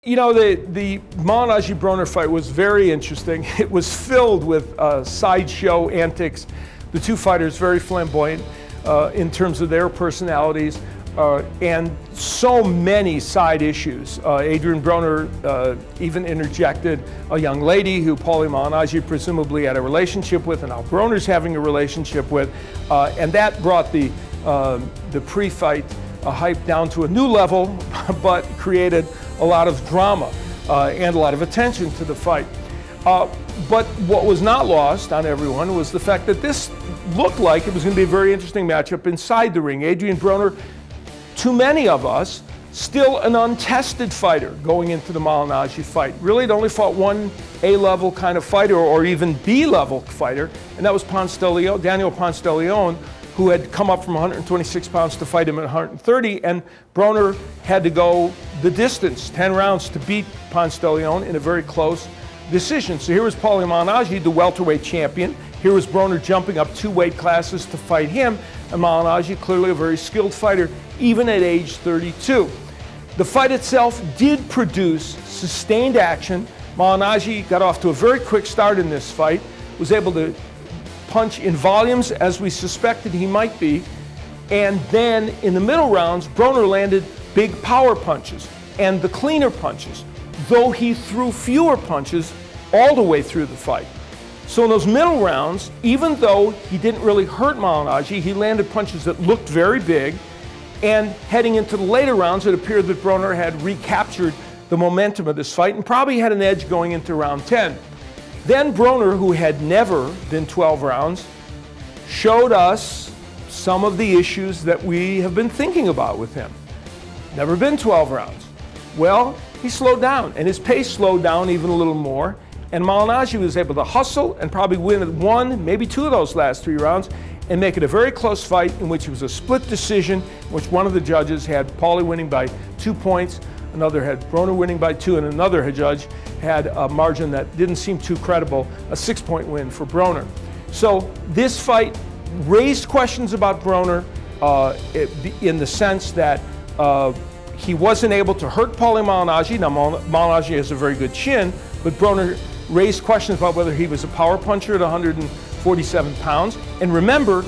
You know, the Malignaggi-Broner fight was very interesting. It was filled with sideshow antics. The two fighters very flamboyant in terms of their personalities, and so many side issues. Adrien Broner even interjected a young lady who Paulie Malignaggi presumably had a relationship with, and Al Broner's having a relationship with, and that brought the pre-fight hype down to a new level, but created a lot of drama and a lot of attention to the fight. But what was not lost on everyone was the fact that this looked like it was going to be a very interesting matchup inside the ring. Adrien Broner, to many of us, still an untested fighter going into the Malignaggi fight. Really had only fought one A-level kind of fighter or even B-level fighter, and that was Daniel Ponce de Leon, who had come up from 126 pounds to fight him at 130, and Broner had to go the distance, 10 rounds, to beat Ponce de Leon in a very close decision. So here was Paulie Malignaggi, the welterweight champion. Here was Broner jumping up 2 weight classes to fight him, and Malignaggi, clearly a very skilled fighter, even at age 32. The fight itself did produce sustained action. Malignaggi got off to a very quick start in this fight, was able to punch in volumes as we suspected he might be, and then in the middle rounds Broner landed big power punches and the cleaner punches, though he threw fewer punches all the way through the fight. So in those middle rounds, even though he didn't really hurt Malignaggi, he landed punches that looked very big, and heading into the later rounds it appeared that Broner had recaptured the momentum of this fight and probably had an edge going into round 10. Then Broner, who had never been 12 rounds, showed us some of the issues that we have been thinking about with him. Never been 12 rounds. Well, he slowed down, and his pace slowed down even a little more, and Malignaggi was able to hustle and probably win 1, maybe 2 of those last 3 rounds, and make it a very close fight in which it was a split decision, in which one of the judges had Paulie winning by 2 points, another had Broner winning by 2, and another judge had a margin that didn't seem too credible, a 6-point win for Broner. So this fight raised questions about Broner in the sense that he wasn't able to hurt Paulie Malignaggi. Now Malignaggi has a very good chin, but Broner raised questions about whether he was a power puncher at 147 pounds. And remember,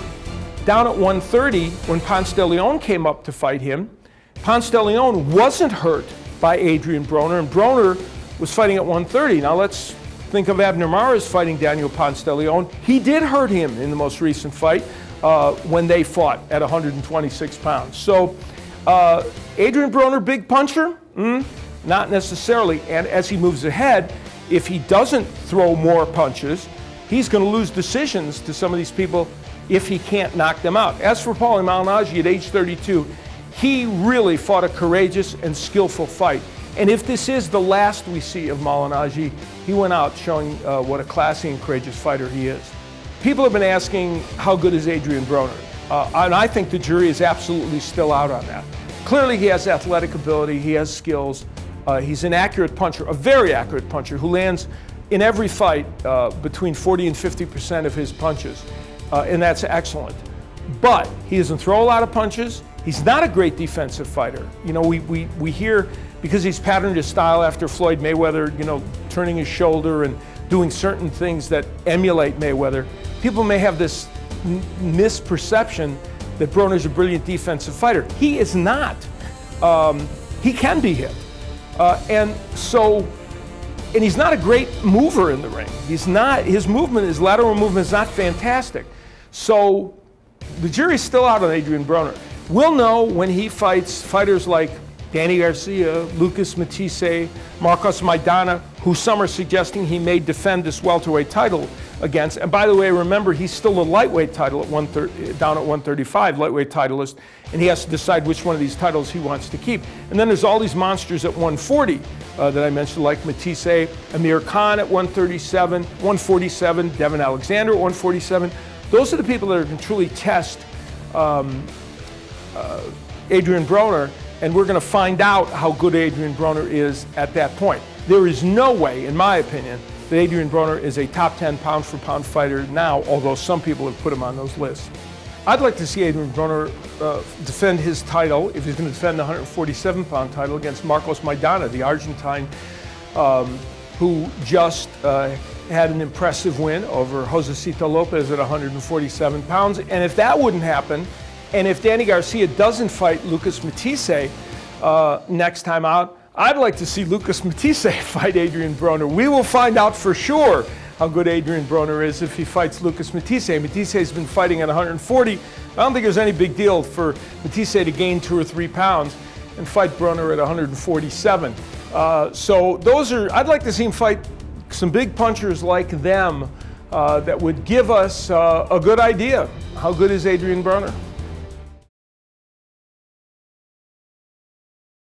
down at 130, when Ponce de Leon came up to fight him, Ponce de Leon wasn't hurt by Adrien Broner, and Broner was fighting at 130. Now let's think of Abner Mares fighting Daniel Ponce de Leon. He did hurt him in the most recent fight when they fought at 126 pounds. So Adrien Broner, big puncher? Not necessarily. And as he moves ahead, if he doesn't throw more punches, he's going to lose decisions to some of these people if he can't knock them out. As for Paulie Malignaggi at age 32, he really fought a courageous and skillful fight. And if this is the last we see of Malignaggi, he went out showing what a classy and courageous fighter he is. People have been asking, how good is Adrien Broner? And I think the jury is absolutely still out on that. Clearly he has athletic ability, he has skills, he's an accurate puncher, a very accurate puncher who lands in every fight between 40 and 50% of his punches, and that's excellent. But he doesn't throw a lot of punches. He's not a great defensive fighter. You know, we hear, because he's patterned his style after Floyd Mayweather, you know, turning his shoulder and doing certain things that emulate Mayweather, people may have this misperception that Broner's a brilliant defensive fighter. He is not. He can be hit. And he's not a great mover in the ring. He's not, his lateral movement is not fantastic. So the jury's still out on Adrien Broner. We'll know when he fights fighters like Danny Garcia, Lucas Matisse, Marcos Maidana, who some are suggesting he may defend this welterweight title against. And by the way, remember, he's still a lightweight title at down at 135, lightweight titleist, and he has to decide which one of these titles he wants to keep. And then there's all these monsters at 140 that I mentioned, like Matisse, Amir Khan at 147, Devin Alexander at 147. Those are the people that can truly test Adrien Broner, and we're going to find out how good Adrien Broner is at that point. There is no way, in my opinion, that Adrien Broner is a top 10 pound-for-pound fighter now, although some people have put him on those lists. I'd like to see Adrien Broner defend his title, if he's going to defend the 147-pound title, against Marcos Maidana, the Argentine, who just had an impressive win over Josecito Lopez at 147 pounds. And if that wouldn't happen, and if Danny Garcia doesn't fight Lucas Matthysse next time out, I'd like to see Lucas Matthysse fight Adrien Broner. We will find out for sure how good Adrien Broner is if he fights Lucas Matthysse. Matthysse has been fighting at 140. I don't think there's any big deal for Matthysse to gain 2 or 3 pounds and fight Broner at 147. So those are, I'd like to see him fight some big punchers like them that would give us a good idea. How good is Adrien Broner?